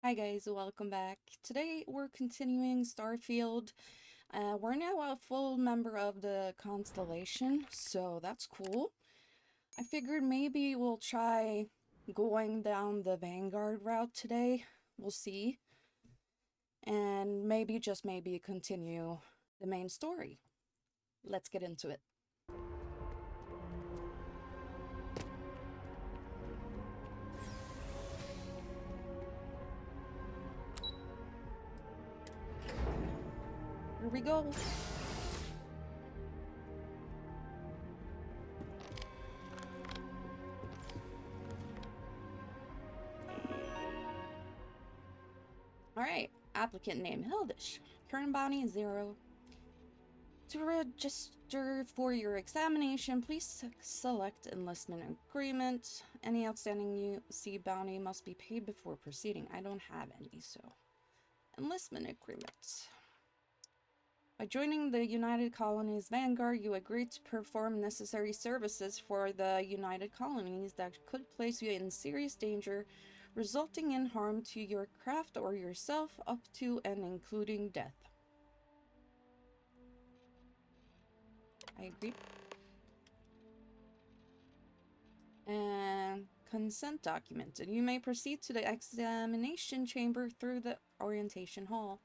Hi guys, welcome back. Today we're continuing Starfield. We're now a full member of the Constellation, so that's cool. I figured maybe we'll try going down the Vanguard route today. We'll see. And maybe, just maybe, continue the main story. Let's get into it. Here we go. Alright, applicant name Hildish. Current bounty is 0. To register for your examination, please select enlistment agreement. Any outstanding UC bounty must be paid before proceeding. I don't have any, so enlistment agreement. By joining the United Colonies Vanguard, you agree to perform necessary services for the United Colonies that could place you in serious danger, resulting in harm to your craft or yourself, up to and including death. I agree. And consent document. You may proceed to the examination chamber through the orientation hall.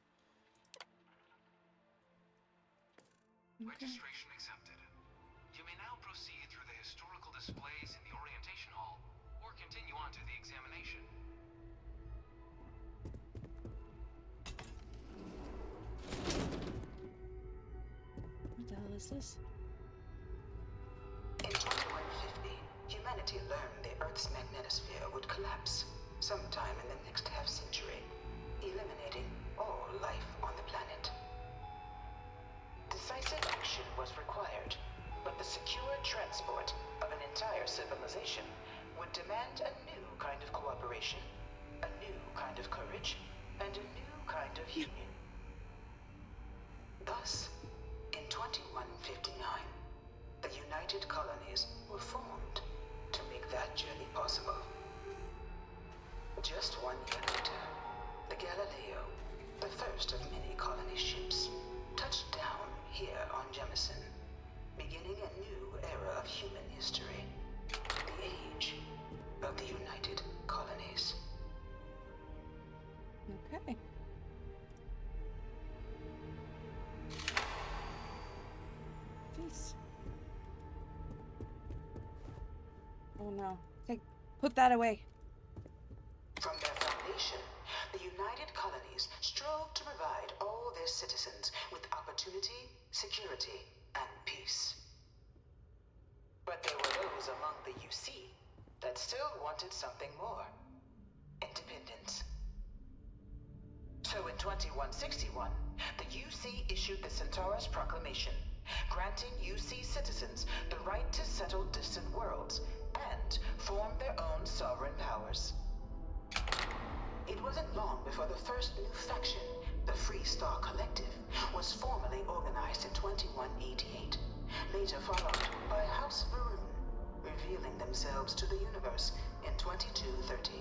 Okay. Registration accepted. You may now proceed through the historical displays in the orientation hall, or continue on to the examination. What the hell is this? In 2150, humanity learned the Earth's magnetosphere would collapse sometime in the next half-century, eliminating all life on the planet. Decisive action was required, but the secure transport of an entire civilization would demand a new kind of cooperation, a new kind of courage, and a new kind of union. Thus, in 2159, the United Colonies were formed to make that journey possible. Just 1 year later, the Galileo, the first of many colony ships, touched down here on Jemison, beginning a new era of human history, the age of the United Colonies. Okay. Jeez. Oh no. Put that away. From their foundation, the United Colonies strove to provide all their citizens with opportunity, security, and peace. But there were those among the UC that still wanted something more. Independence. So in 2161, the UC issued the Centaurus Proclamation, granting UC citizens the right to settle distant worlds and form their own sovereign powers. It wasn't long before the first new faction, the Free Star Collective, was formally organized in 2188, later followed by House Varun, revealing themselves to the universe in 2230.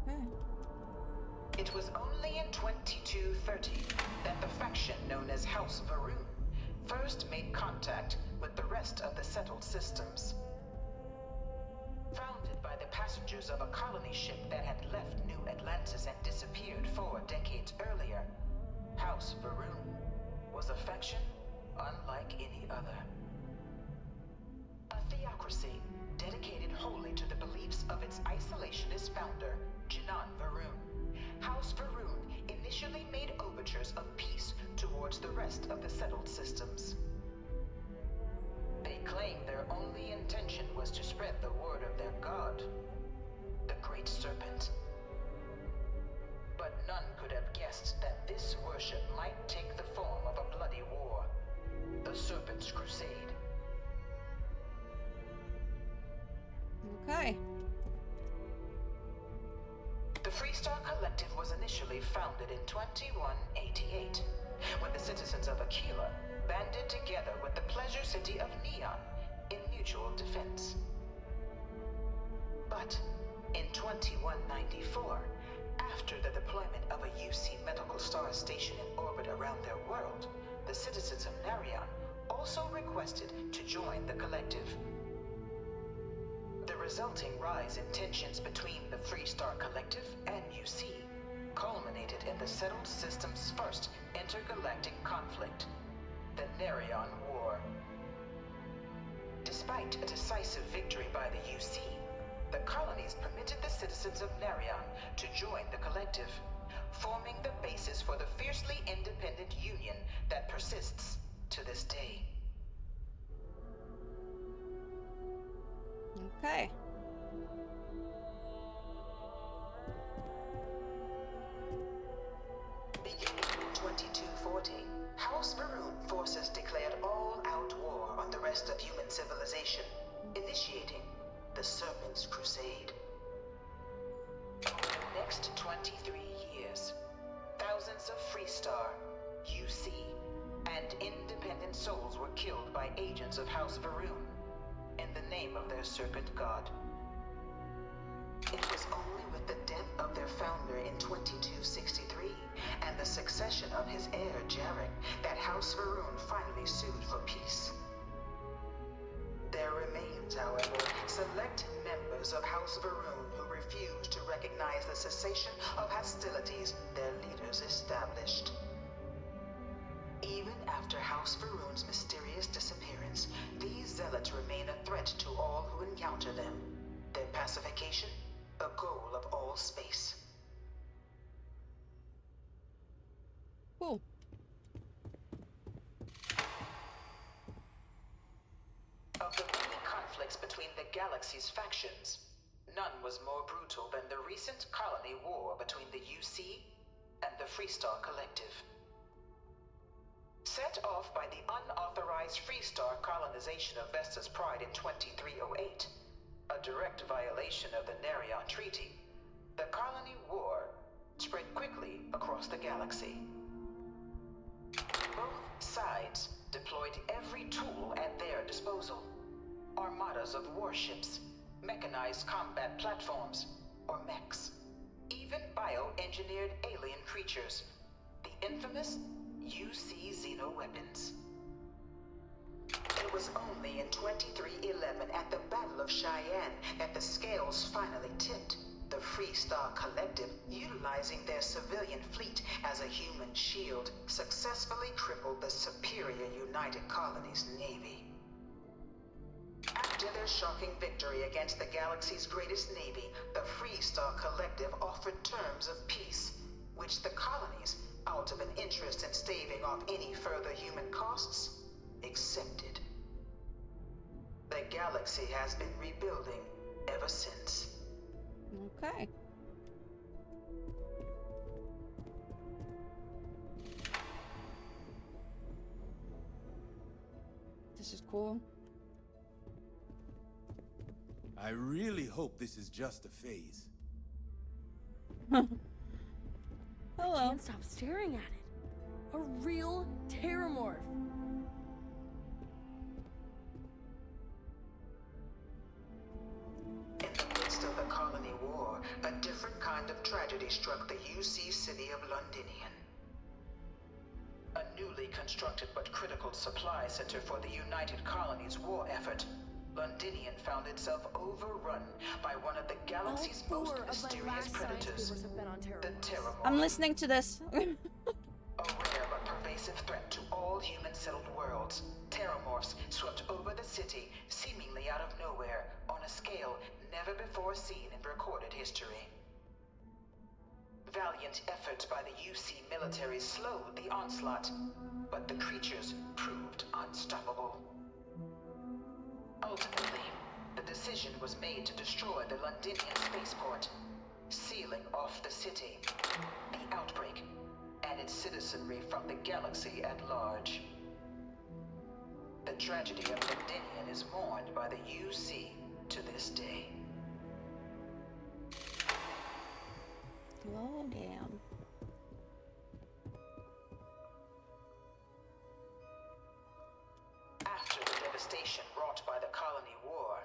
Okay. It was only in 2230 that the faction known as House Varun first made contact with the rest of the settled systems. Founded by the passengers of a colony ship that had left New Atlantis and disappeared 4 decades earlier, House Varun was a faction unlike any other. A theocracy dedicated wholly to the beliefs of its isolationist founder, Janan Varun. House Varun initially made overtures of peace towards the rest of the settled systems. They claimed their only intention was to spread the word of their god, the Great Serpent. But none could have guessed that this worship might take the form of a bloody war, the Serpent's Crusade. Okay. The Freestar Collective was initially founded in 2188, when the citizens of Aquila banded together with the pleasure city of Neon in mutual defense. But In 2194, after the deployment of a UC medical star station in orbit around their world, the citizens of Narion also requested to join the collective. The resulting rise in tensions between the Freestar Collective and UC culminated in the settled system's first intergalactic conflict, the Narion War. Despite a decisive victory by the UC, the colonies permitted the citizens of Narion to join the collective, forming the basis for the fiercely independent union that persists to this day. Okay. Beginning in 2240, House Varun forces declared all-out war on the rest of human civilization, initiating the Serpent's Crusade. Over the next 23 years, thousands of Freestar, UC, and independent souls were killed by agents of House Varun in the name of their serpent god. It was only with the death of their founder in 2263 and the succession of his heir, Jarek, that House Varun finally sued for peace. There remains, however, select members of House Varun who refuse to recognize the cessation of hostilities their leaders established. Even after House Varun's mysterious disappearance, these zealots remain a threat to all who encounter them. Their pacification, a goal of all space. Cool. Of the many conflicts between the galaxy's factions, none was more brutal than the recent colony war between the UC and the Freestar Collective. Set off by the unauthorized Freestar colonization of Vesta's Pride in 2308, a direct violation of the Narion Treaty, the colony war spread quickly across the galaxy. Both sides deployed every tool at their disposal. Armadas of warships, mechanized combat platforms, or mechs, even bioengineered alien creatures, the infamous UC xeno-weapons. It was only in 2311 at the Battle of Cheyenne that the scales finally tipped. The Freestar Collective, utilizing their civilian fleet as a human shield, successfully crippled the superior United Colonies Navy. After their shocking victory against the galaxy's greatest navy, the Freestar Collective offered terms of peace, which the colonies, out of an interest in staving off any further human costs, accepted. The galaxy has been rebuilding ever since. Okay. This is cool. I really hope this is just a phase. Hello. Can't stop staring at it. A real terramorph. In the midst of the colony war, a different kind of tragedy struck the UC city of Londinian. A newly constructed but critical supply center for the United Colonies' war effort, Londinian found itself overrun by one of the galaxy's most mysterious predators, the Terramorph. I'm listening to this. A rare but pervasive threat to all human-settled worlds, Terramorphs swept over the city, seemingly out of nowhere, on a scale never before seen in recorded history. Valiant efforts by the UC military slowed the onslaught, but the creatures proved unstoppable. Ultimately, the decision was made to destroy the Londinian spaceport, sealing off the city, the outbreak, and its citizenry from the galaxy at large. The tragedy of Londinian is mourned by the UC to this day. Slow down. After the devastation wrought by the colony war,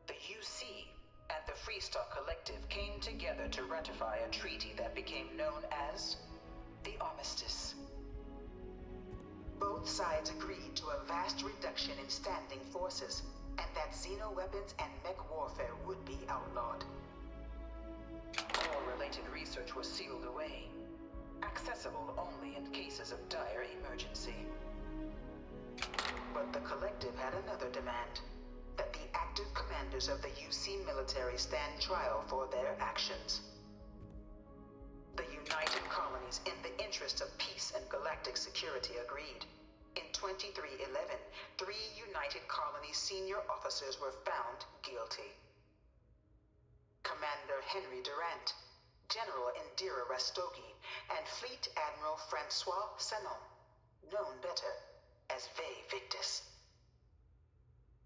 the UC and the Freestar Collective came together to ratify a treaty that became known as the Armistice. Both sides agreed to a vast reduction in standing forces, and that xeno-weapons and mech warfare would be outlawed. All related research was sealed away, accessible only in cases of dire emergency. But the Collective had another demand, that the active commanders of the UC military stand trial for their actions. The United Colonies, in the interest of peace and galactic security, agreed. In 2311, 3 United Colonies senior officers were found guilty. Commander Henry Durant, General Indira Rastogi, and Fleet Admiral Francois Sanon, known better as Ve Victus.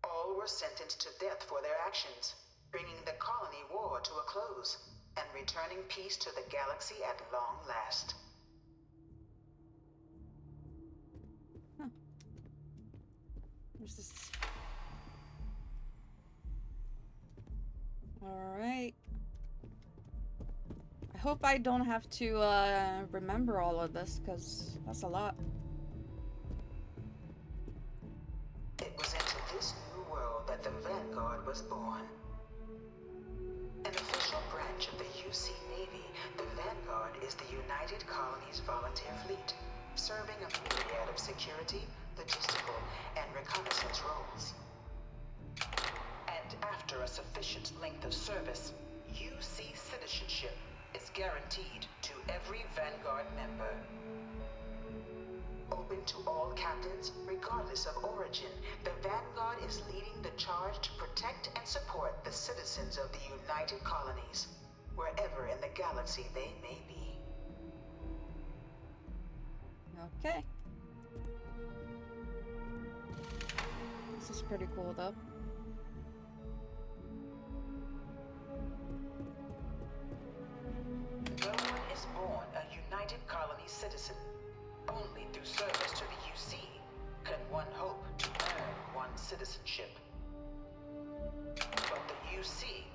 All were sentenced to death for their actions, bringing the colony war to a close and returning peace to the galaxy at long last. Where's this? Alright. I hope I don't have to remember all of this, because that's a lot. It was into this new world that the Vanguard was born. An official branch of the UC Navy, the Vanguard is the United Colonies Volunteer Fleet, serving a myriad of security, logistical, and reconnaissance roles. And after a sufficient length of service, UC citizenship is guaranteed to every Vanguard member. Open to all captains, regardless of origin, the Vanguard is leading the charge to protect and support the citizens of the United Colonies, wherever in the galaxy they may be. Okay. This is pretty cool, though. No one is born a United Colonies citizen. Only through service to the UC can one hope to earn one's citizenship. But the UC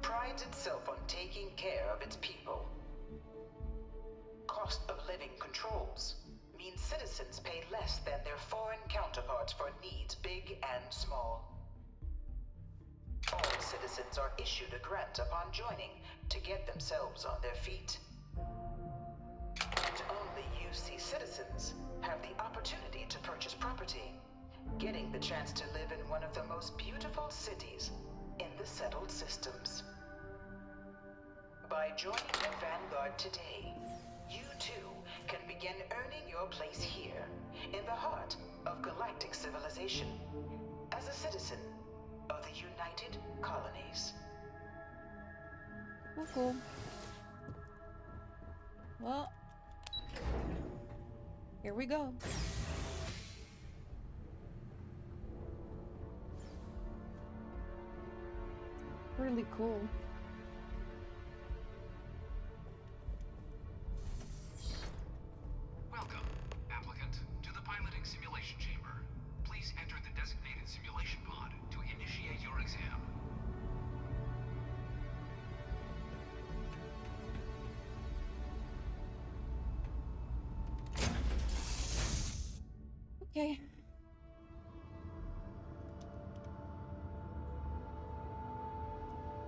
prides itself on taking care of its people. Cost of living controls means citizens pay less than their foreign counterparts for needs big and small. All citizens are issued a grant upon joining to get themselves on their feet. And only UC citizens have the opportunity to purchase property, getting the chance to live in one of the most beautiful cities in the settled systems. By joining the Vanguard today, you too can begin earning your place here, in the heart of galactic civilization, as a citizen of the United Colonies. Oh, cool. Well, here we go. Really cool. Welcome, applicant, to the piloting simulation chamber. Please enter the designated simulation pod to initiate your exam. Okay.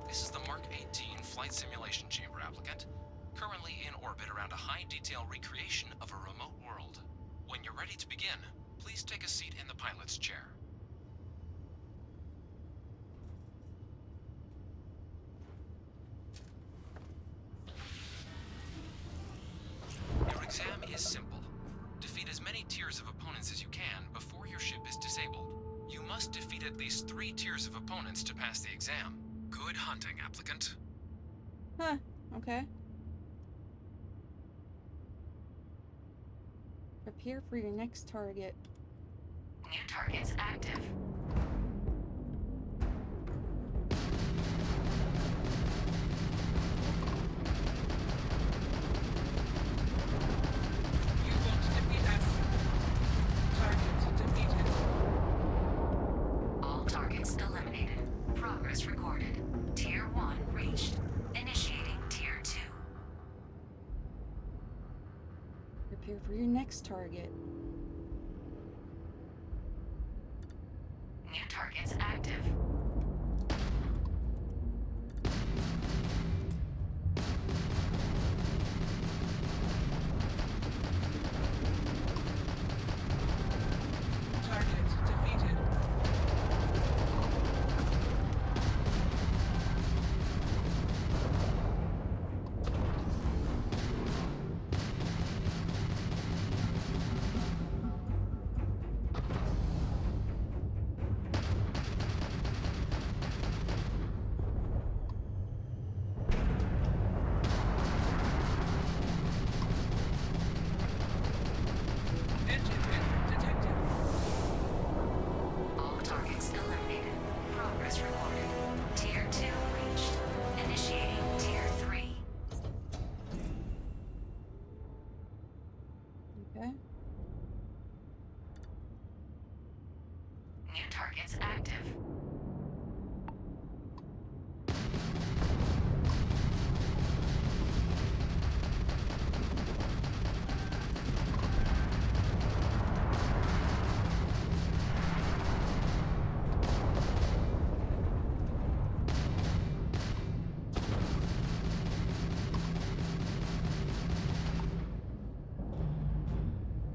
This is the Mark 18 flight simulation chamber, applicant. Currently in orbit around a high-detail recreation of a remote world. When you're ready to begin, please take a seat in the pilot's chair. Your exam is simple. Defeat as many tiers of opponents as you can before your ship is disabled. You must defeat at least 3 tiers of opponents to pass the exam. Good hunting, applicant. Huh. Okay. Prepare for your next target. New targets active. You won't defeat us. Target defeated. All targets eliminated. Progress recorded. Tier 1 reached. Prepare for your next target. New targets active. Target defeated. Engine failure detected. All targets eliminated. Progress recorded. Tier 2 reached. Initiating Tier 3. Okay. New targets active.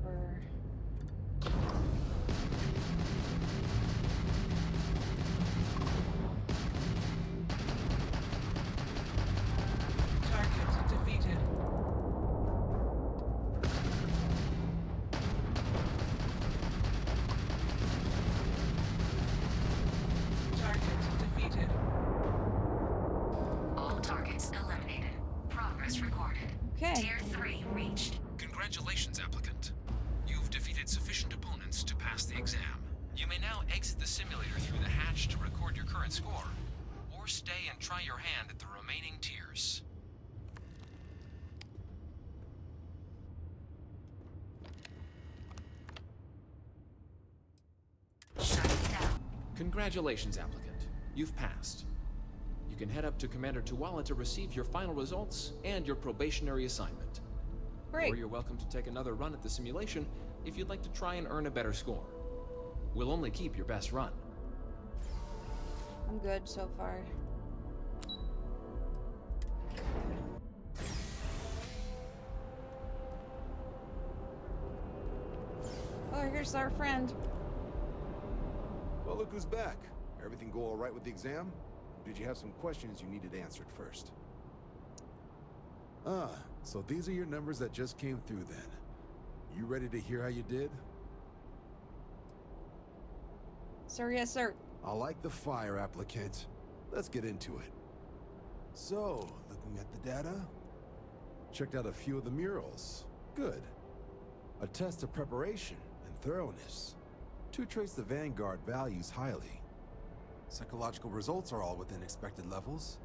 Or Target defeated. Target defeated. All targets eliminated. Progress recorded. okay. Tier 3 reached. Congratulations, applicant. You've defeated sufficient opponents to pass the exam. You may now exit the simulator through the hatch to record your current score, or stay and try your hand at the remaining tiers. Shutting down. Congratulations, applicant. You've passed. You can head up to Commander Tuwala to receive your final results and your probationary assignment. Great. Or you're welcome to take another run at the simulation if you'd like to try and earn a better score. We'll only keep your best run. I'm good so far. Oh, here's our friend. Well, look who's back. Everything go all right with the exam? Or did you have some questions you needed answered first? Ah, so these are your numbers that just came through then. You ready to hear how you did? Sir, yes, sir. I like the fire, applicant. Let's get into it. So, looking at the data, checked out a few of the murals. Good. A test of preparation and thoroughness. Two traits the Vanguard values highly. Psychological results are all within expected levels.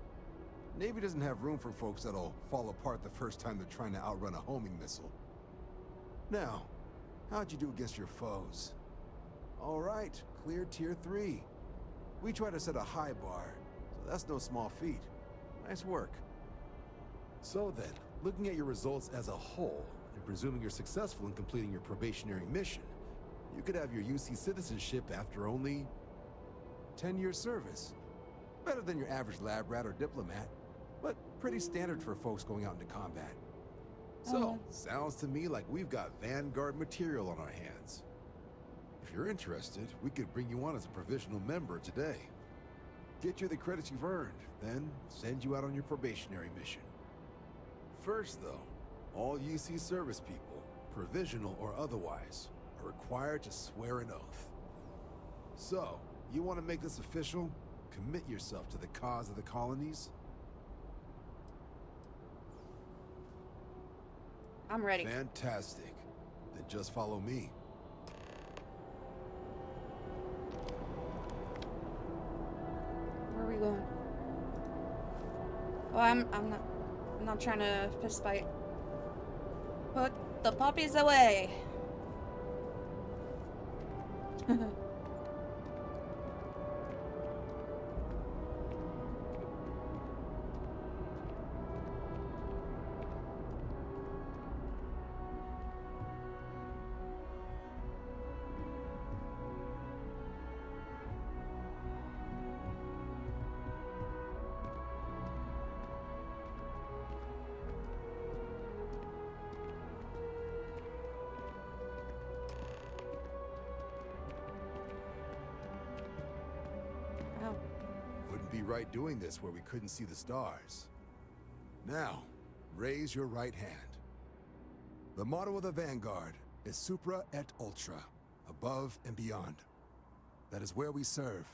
Navy doesn't have room for folks that'll fall apart the first time they're trying to outrun a homing missile. Now, how'd you do against your foes? All right, clear Tier 3. We try to set a high bar, so that's no small feat. Nice work. So then, looking at your results as a whole, and presuming you're successful in completing your probationary mission, you could have your UC citizenship after only 10 years service. Better than your average lab rat or diplomat, but pretty standard for folks going out into combat. So, sounds to me like we've got Vanguard material on our hands. If you're interested, we could bring you on as a provisional member today. Get you the credits you've earned, then send you out on your probationary mission. First, though, all UC service people, provisional or otherwise, are required to swear an oath. So, you want to make this official? Commit yourself to the cause of the colonies? I'm ready. Fantastic. Then just follow me. Where are we going? Oh, I'm not trying to fist fight. Put the puppies away. be right doing this where we couldn't see the stars. Now, raise your right hand. The motto of the Vanguard is Supra et Ultra, above and beyond. That is where we serve,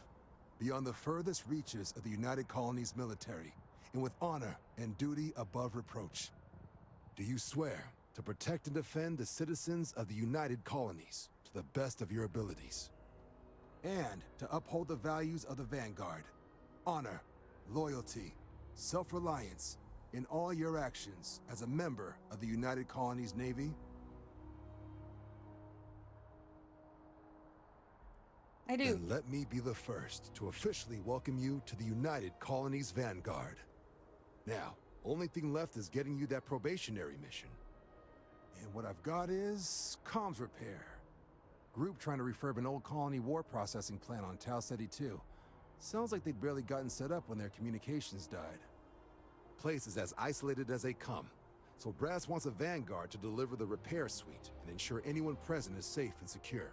beyond the furthest reaches of the United Colonies military, and with honor and duty above reproach. Do you swear to protect and defend the citizens of the United Colonies to the best of your abilities? And to uphold the values of the Vanguard, honor, loyalty, self-reliance, in all your actions as a member of the United Colonies Navy? I do. Then let me be the first to officially welcome you to the United Colonies Vanguard. Now, only thing left is getting you that probationary mission. And what I've got is comms repair. Group trying to refurb an old colony war processing plant on Tau Ceti 2. Sounds like they'd barely gotten set up when their communications died. Place is as isolated as they come, so Brass wants a Vanguard to deliver the repair suite and ensure anyone present is safe and secure.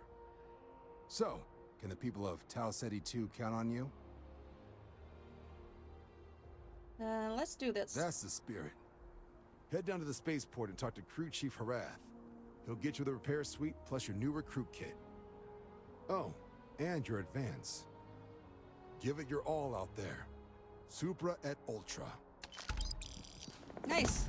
So, can the people of Tau Ceti 2 count on you? Let's do this. That's the spirit. Head down to the spaceport and talk to Crew Chief Harath. He'll get you the repair suite plus your new recruit kit. Oh, and your advance. Give it your all out there. Supra et Ultra. Nice.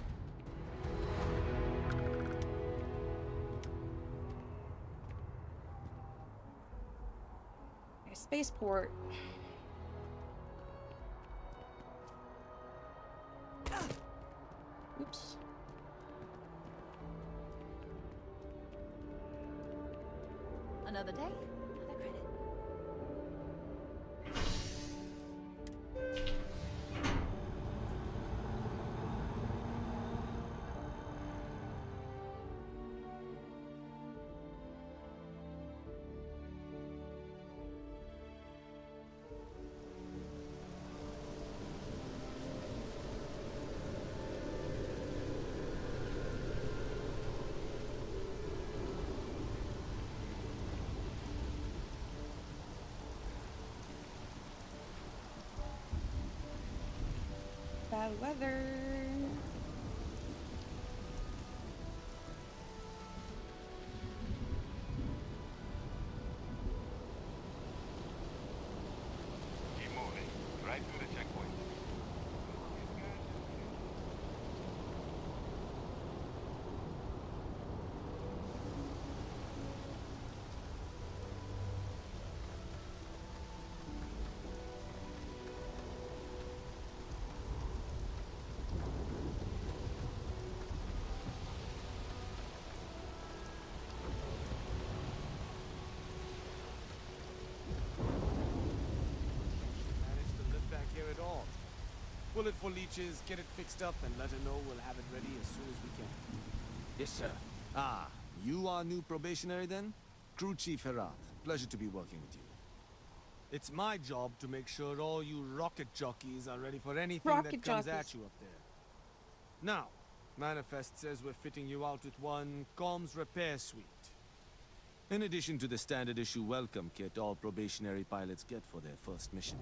Okay, spaceport. Oops. Another day, another credit. Bad weather. Keep moving. Right through the checkpoint. Managed to live back here at all. Pull it for leeches, get it fixed up, and let her know we'll have it ready as soon as we can. Yes, sir. Ah, you are new probationary then? Crew Chief Herat. Pleasure to be working with you. It's my job to make sure all you rocket jockeys are ready for anything Rocket that comes jockeys. at you up there. Now, Manifest says we're fitting you out with one comms repair suite. In addition to the standard issue welcome kit all probationary pilots get for their first mission.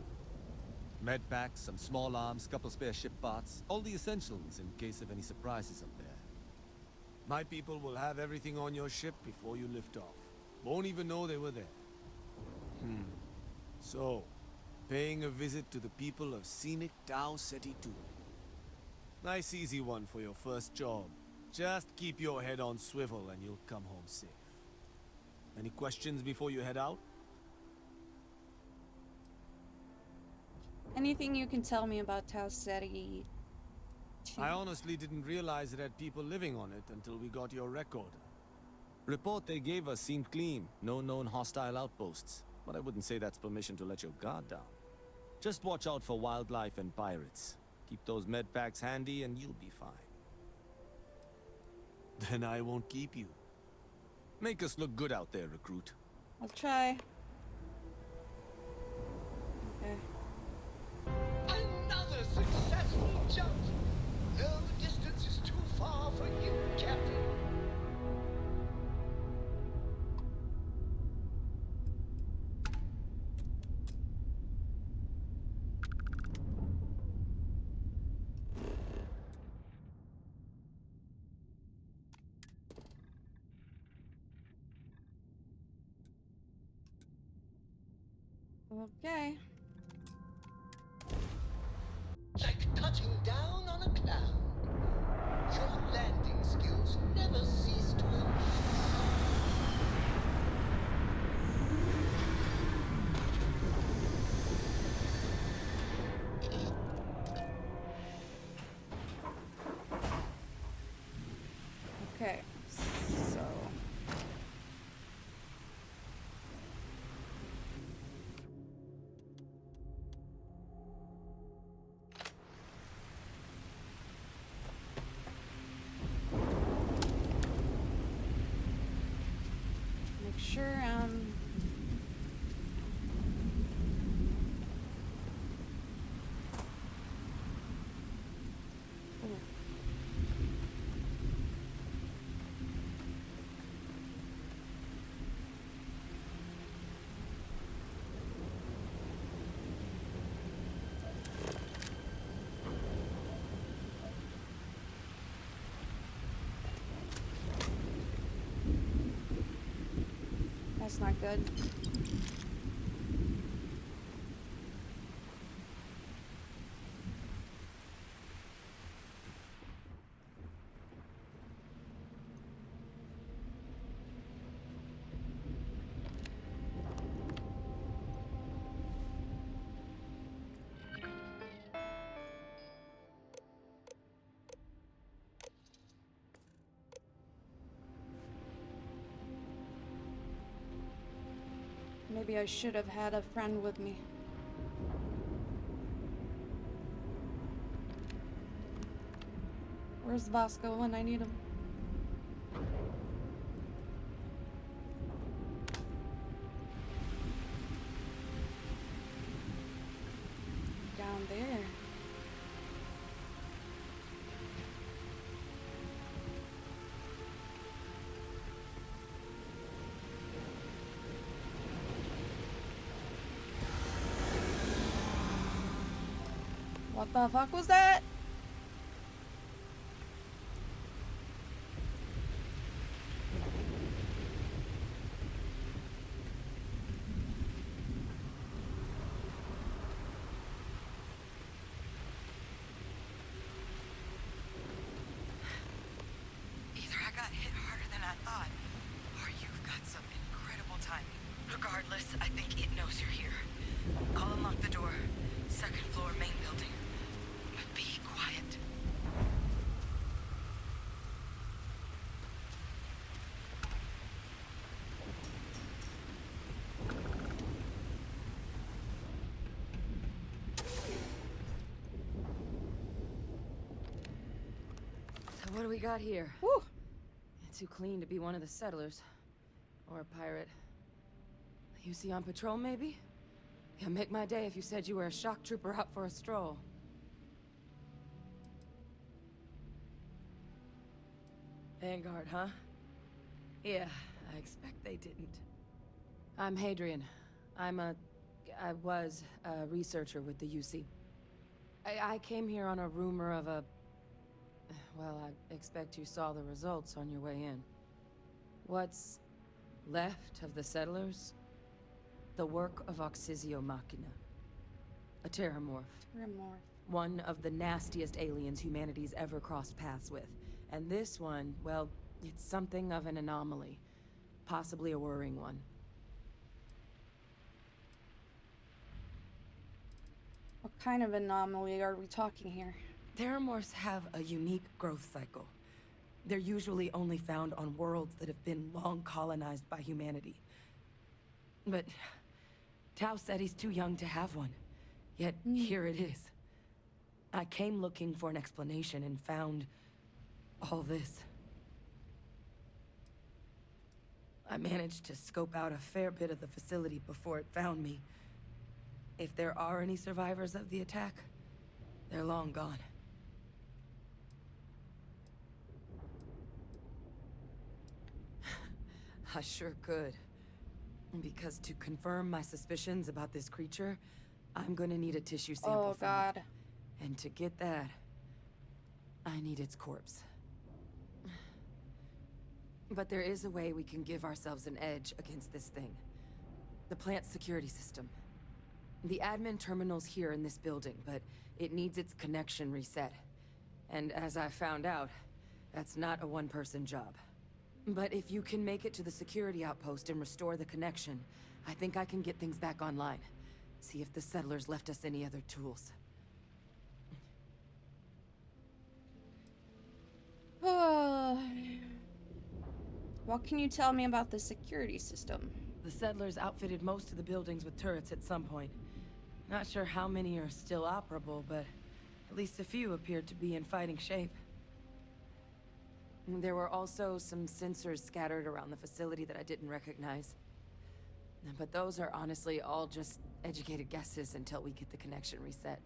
Med packs, some small arms, couple spare ship parts, all the essentials in case of any surprises up there. My people will have everything on your ship before you lift off. Won't even know they were there. So, paying a visit to the people of scenic Tau Ceti 2. Nice easy one for your first job. Just keep your head on swivel and you'll come home safe. Any questions before you head out? Anything you can tell me about Tau Ceti? I honestly didn't realize it had people living on it until we got your record. Report they gave us seemed clean. No known hostile outposts. But I wouldn't say that's permission to let your guard down. Just watch out for wildlife and pirates. Keep those med packs handy and you'll be fine. Then I won't keep you. Make us look good out there, recruit. I'll try. Okay. Another successful jump! Though the distance is too far for you, Captain. Okay. Like touching down on a cloud. Your landing skills never cease to amaze. Okay. So. Make sure ooh. That's not good. Maybe I should have had a friend with me. Where's Vasco when I need him? Down there. What the fuck was that? Either I got hit harder than I thought, or you've got some incredible timing. Regardless, I think it knows you're here. I'll unlock the door. Second floor, main building. But be quiet. So what do we got here? Woo! Too clean to be one of the settlers. Or a pirate. You see on patrol, maybe? Yeah, make my day if you said you were a shock trooper out for a stroll. Vanguard, huh? Yeah, I expect they didn't. I'm Hadrian. I was a researcher with the UC. I came here on a rumor of a... Well, I expect you saw the results on your way in. What's left of the settlers? The work of Oxysio Machina. A terramorph. Remorse. One of the nastiest aliens humanity's ever crossed paths with. And this one, well, it's something of an anomaly. Possibly a worrying one. What kind of anomaly are we talking here? Terramorphs have a unique growth cycle. They're usually only found on worlds that have been long colonized by humanity. But Tau said he's too young to have one. Yet here it is. I came looking for an explanation and found all this. I managed to scope out a fair bit of the facility before it found me. If there are any survivors of the attack, they're long gone. I sure could. Because to confirm my suspicions about this creature, I'm gonna need a tissue sample from God. it. And to get that, I need its corpse. But there is a way we can give ourselves an edge against this thing. The plant's security system. The admin terminal's here in this building, but it needs its connection reset. And as I found out, that's not a one-person job. But if you can make it to the security outpost and restore the connection, I think I can get things back online. See if the settlers left us any other tools. What can you tell me about the security system? The settlers outfitted most of the buildings with turrets at some point. Not sure how many are still operable, but at least a few appeared to be in fighting shape. There were also some sensors scattered around the facility that I didn't recognize. But those are honestly all just educated guesses until we get the connection reset.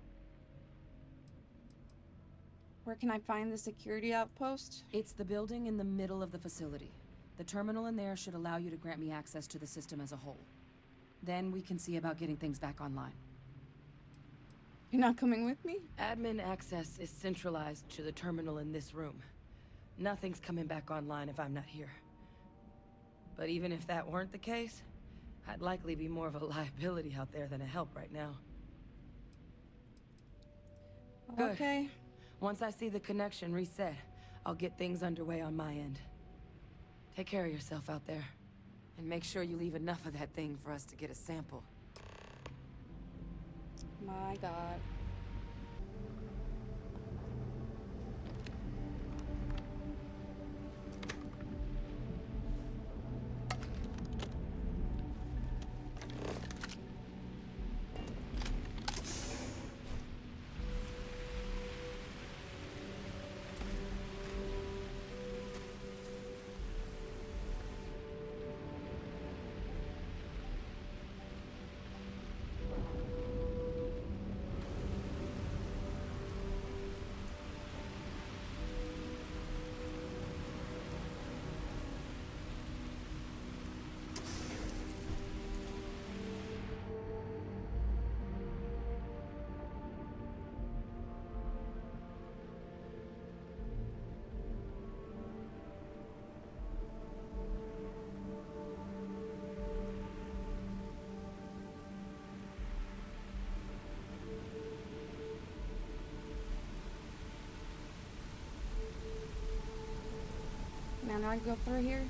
Where can I find the security outpost? It's the building in the middle of the facility. The terminal in there should allow you to grant me access to the system as a whole. Then we can see about getting things back online. You're not coming with me? Admin access is centralized to the terminal in this room. Nothing's coming back online if I'm not here. But even if that weren't the case, I'd likely be more of a liability out there than a help right now. Good. Okay. Once I see the connection reset, I'll get things underway on my end. Take care of yourself out there. And make sure you leave enough of that thing for us to get a sample. My God. Can I go through here?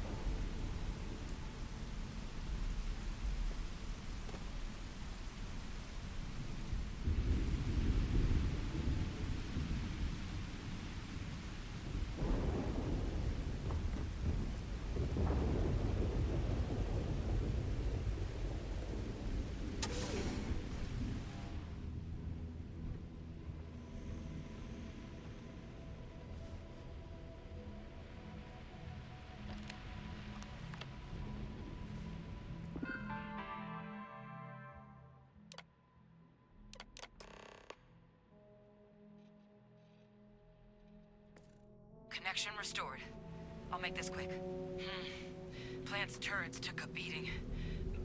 Connection restored. I'll make this quick. Plant's turrets took a beating,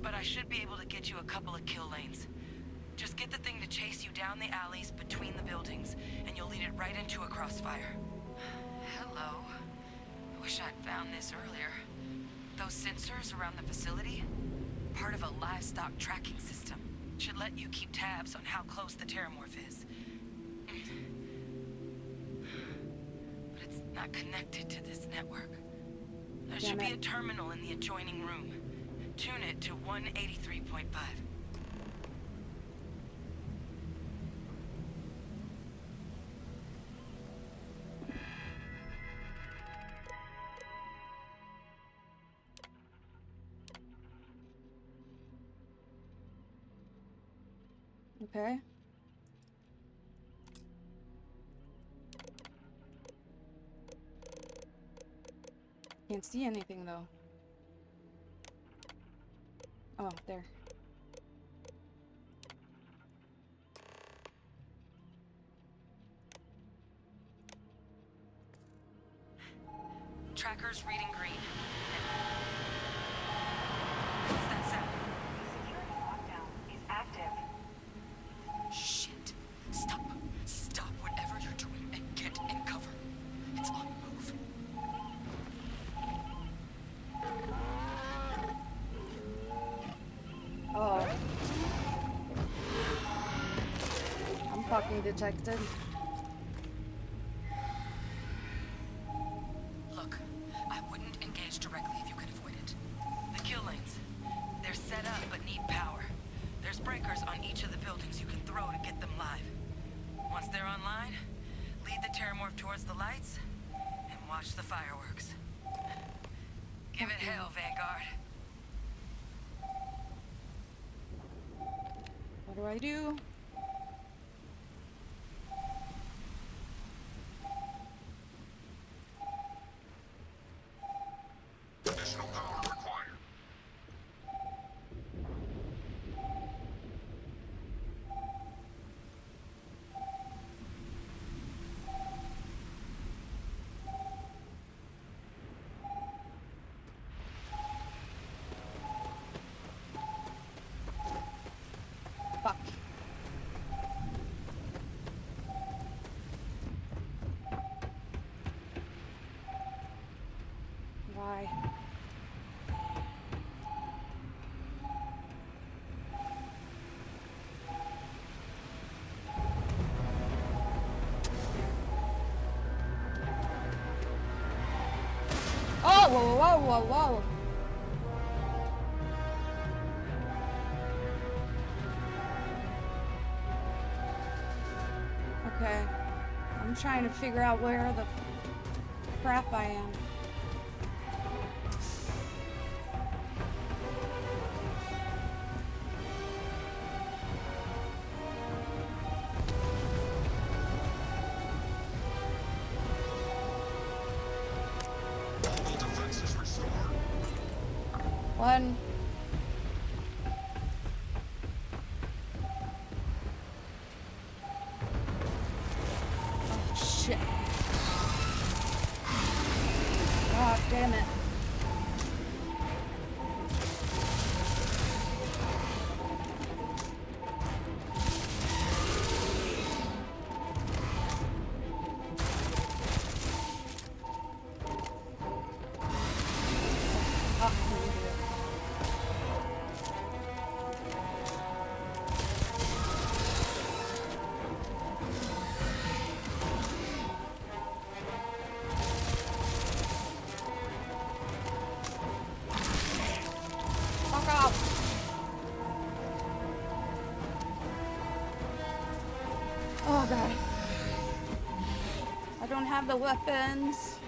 but I should be able to get you a couple of kill lanes. Just get the thing to chase you down the alleys between the buildings, and you'll lead it right into a crossfire. Hello. I wish I'd found this earlier. Those sensors around the facility? Part of a livestock tracking system. Should let you keep tabs on how close the terramorph is. Not connected to this network. There should be a terminal in the adjoining room. Tune it to 183.5. Okay. Can't see anything though. Oh, there. Tracker's reading green. What's that sound? Security lockdown is active. Shit. Stop. Stop whatever you're doing and get in cover. It's on move. Oh. Nothing detected. Look, I wouldn't engage directly if you could avoid it. The kill lanes, they're set up but need power. There's breakers on each of the buildings you can throw to get them live. Once they're online, lead the Terramorph towards the lights and watch the fireworks. Give it hell, Vanguard. What do I do? Additional power required. Fuck. Why? Oh, whoa, whoa, whoa, whoa. Okay. I'm trying to figure out where the crap I am. All defenses restored. One. Oh, shit. God damn it. Fuck off. Oh god. I don't have the weapons.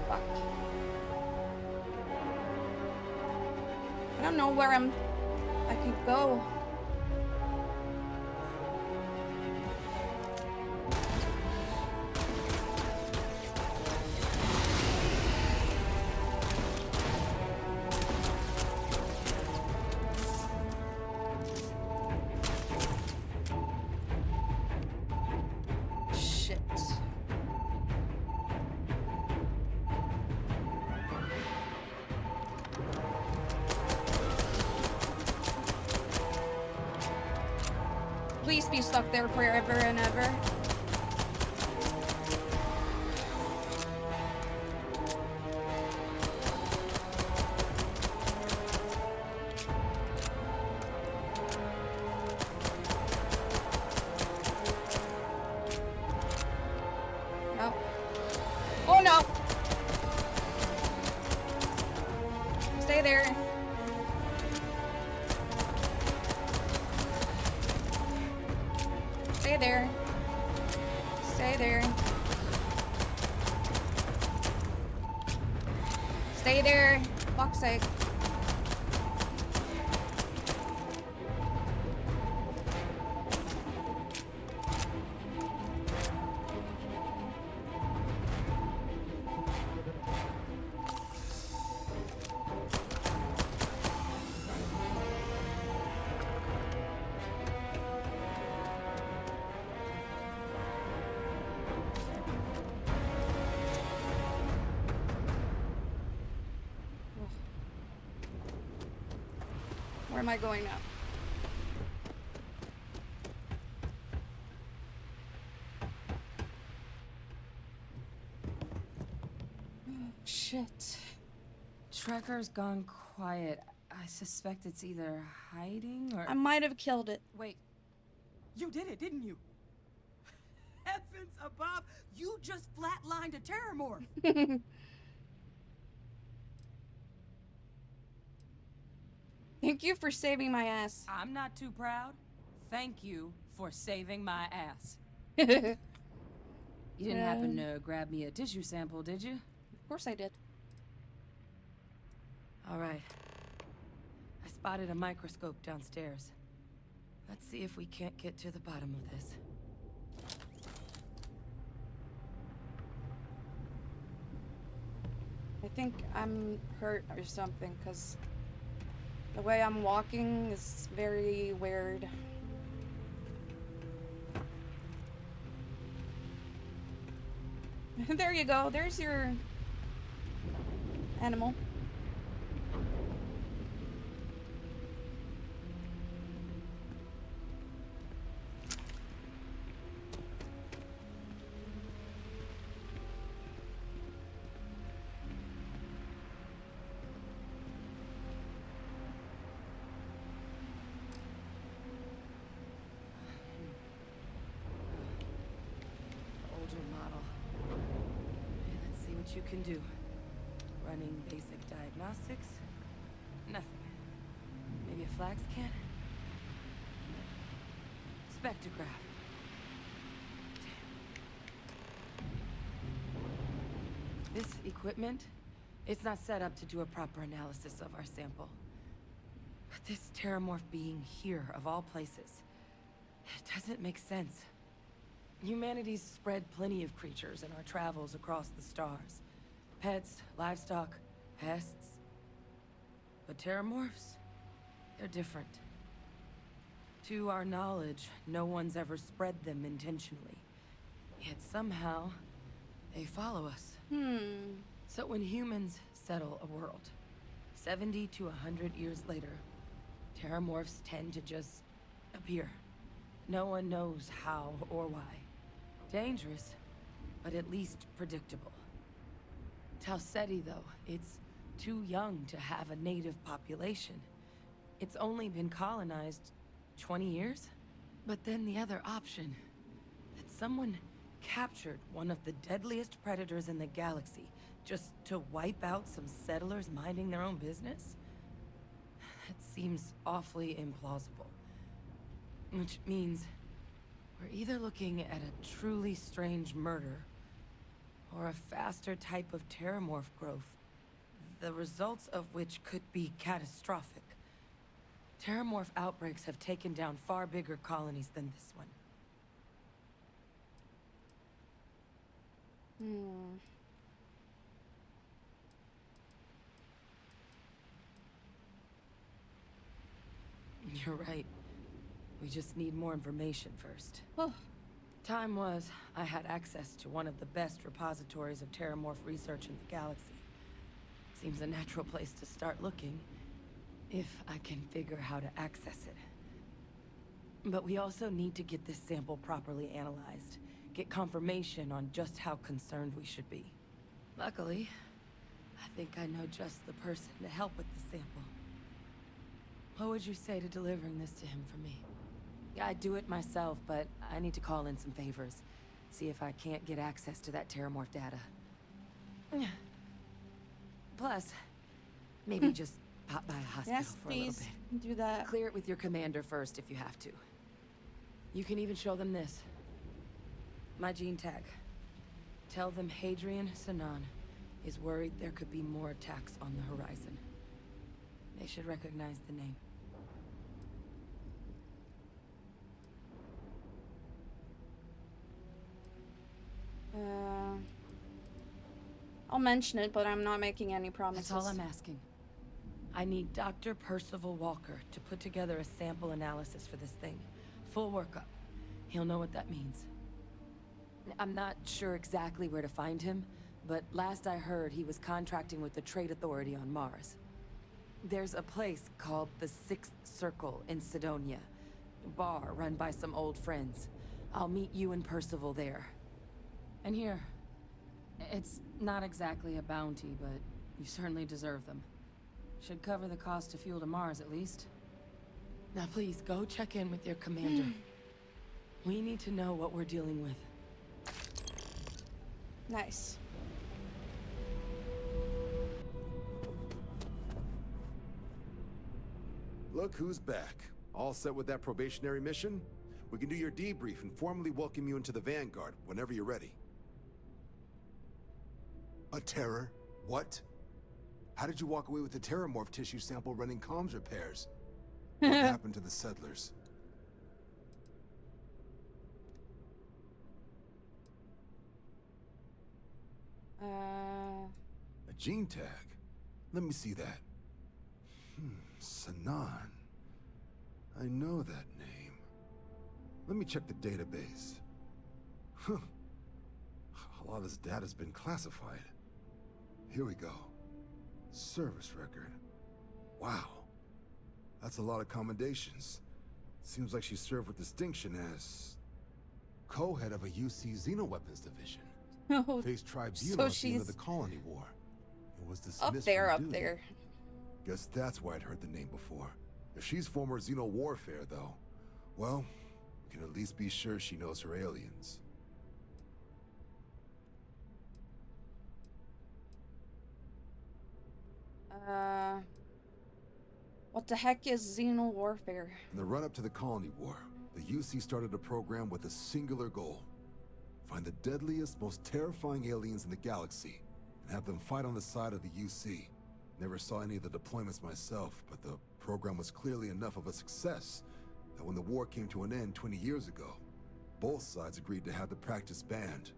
Fuck. I don't know where I could go. Shit. Please be stuck there forever and ever. No. Oh no! Stay there. Stay there. Stay there. Stay there. Fuck's sake. Where am I going now? Shit. Trekker's gone quiet. I suspect it's either hiding or... I might have killed it. Wait. You did it, didn't you? Heavens above! You just flatlined a terramorph! Thank you for saving my ass. I'm not too proud. Thank you for saving my ass. You didn't happen to grab me a tissue sample, did you? Of course I did. All right. I spotted a microscope downstairs. Let's see if we can't get to the bottom of this. I think I'm hurt or something, because the way I'm walking is very weird. There you go. There's your animal. You can do. Running basic diagnostics? Nothing. Maybe a flag scan? Spectrograph. Damn. This equipment, it's not set up to do a proper analysis of our sample. But this terramorph being here, of all places, it doesn't make sense. Humanity's spread plenty of creatures in our travels across the stars. Pets, livestock, pests. But terramorphs? They're different. To our knowledge, no one's ever spread them intentionally. Yet somehow, they follow us. So when humans settle a world, 70 to 100 years later, terramorphs tend to just appear. No one knows how or why. Dangerous, but at least predictable. Tau Ceti, though, it's too young to have a native population. It's only been colonized 20 years? But then the other option, that someone captured one of the deadliest predators in the galaxy just to wipe out some settlers minding their own business? That seems awfully implausible. Which means we're either looking at a truly strange murder, or a faster type of terramorph growth, the results of which could be catastrophic. Terramorph outbreaks have taken down far bigger colonies than this one. You're right. We just need more information first. Time was, I had access to one of the best repositories of terramorph research in the galaxy. Seems a natural place to start looking, if I can figure how to access it. But we also need to get this sample properly analyzed, get confirmation on just how concerned we should be. Luckily, I think I know just the person to help with the sample. What would you say to delivering this to him for me? I'd do it myself, but I need to call in some favors. See if I can't get access to that terramorph data. Plus, maybe just pop by a hospital for a little bit. Do that. Clear it with your commander first if you have to. You can even show them this. My gene tag. Tell them Hadrian Sinan is worried there could be more attacks on the horizon. They should recognize the name. I'll mention it, but I'm not making any promises. That's all I'm asking. I need Dr. Percival Walker to put together a sample analysis for this thing. Full workup. He'll know what that means. I'm not sure exactly where to find him, but last I heard he was contracting with the Trade Authority on Mars. There's a place called the Sixth Circle in Sidonia. A bar run by some old friends. I'll meet you and Percival there. And here, It's not exactly a bounty, but you certainly deserve them. Should cover the cost of fuel to Mars, at least. Now please, go check in with your commander. We need to know what we're dealing with. Nice. Look who's back. All set with that probationary mission? We can do your debrief and formally welcome you into the Vanguard whenever you're ready. A terror? What? How did you walk away with the terramorph tissue sample running comms repairs? What happened to the settlers? A gene tag? Let me see that. Sanan. I know that name. Let me check the database. Huh. A lot of this data's been classified. Here we go. Service record. Wow. That's a lot of commendations. Seems like she served with distinction as co-head of a UC Xenoweapons division. Oh, Faced tribunal so at the end she's of the colony war. It was dismissed up there, from up duty. there. Guess that's why I'd heard the name before. If she's former Xeno warfare, though, well, we can at least be sure she knows her aliens. What the heck is Xeno warfare? In the run-up to the colony war, the UC started a program with a singular goal. Find the deadliest, most terrifying aliens in the galaxy, and have them fight on the side of the UC. Never saw any of the deployments myself, but the program was clearly enough of a success that when the war came to an end 20 years ago, both sides agreed to have the practice banned,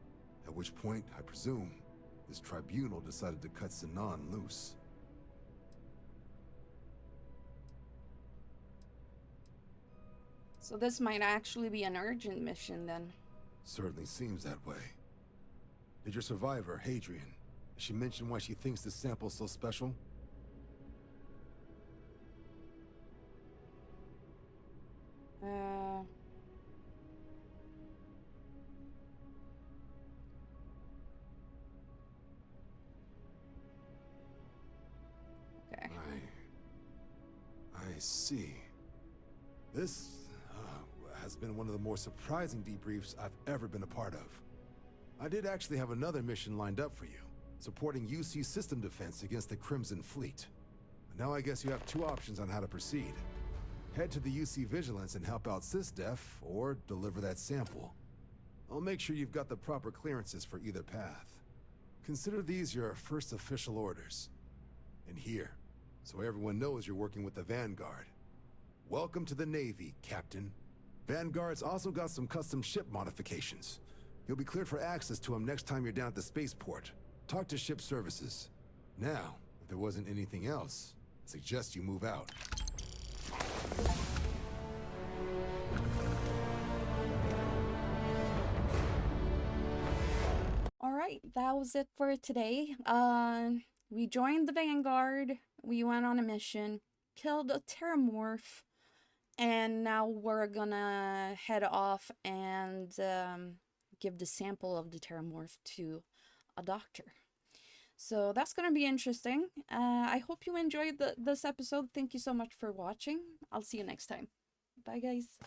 at which point, I presume, this tribunal decided to cut Sanan loose. So this might actually be an urgent mission then. Certainly seems that way. Did your survivor, Hadrian, did she mention why she thinks this sample's so special? Okay. I see. This has been one of the more surprising debriefs I've ever been a part of. I did actually have another mission lined up for you, supporting UC system defense against the Crimson Fleet. But now I guess you have two options on how to proceed. Head to the UC Vigilance and help out SysDef, or deliver that sample. I'll make sure you've got the proper clearances for either path. Consider these your first official orders. And here, so everyone knows you're working with the Vanguard. Welcome to the Navy, Captain. Vanguard's also got some custom ship modifications. You'll be cleared for access to them next time you're down at the spaceport. Talk to ship services. Now, if there wasn't anything else, I suggest you move out. Alright, that was it for today. We joined the Vanguard, we went on a mission, killed a terramorph, and now we're gonna head off and give the sample of the terramorph to a doctor. So that's gonna be interesting. I hope you enjoyed this episode. Thank you so much for watching. I'll see you next time. Bye, guys.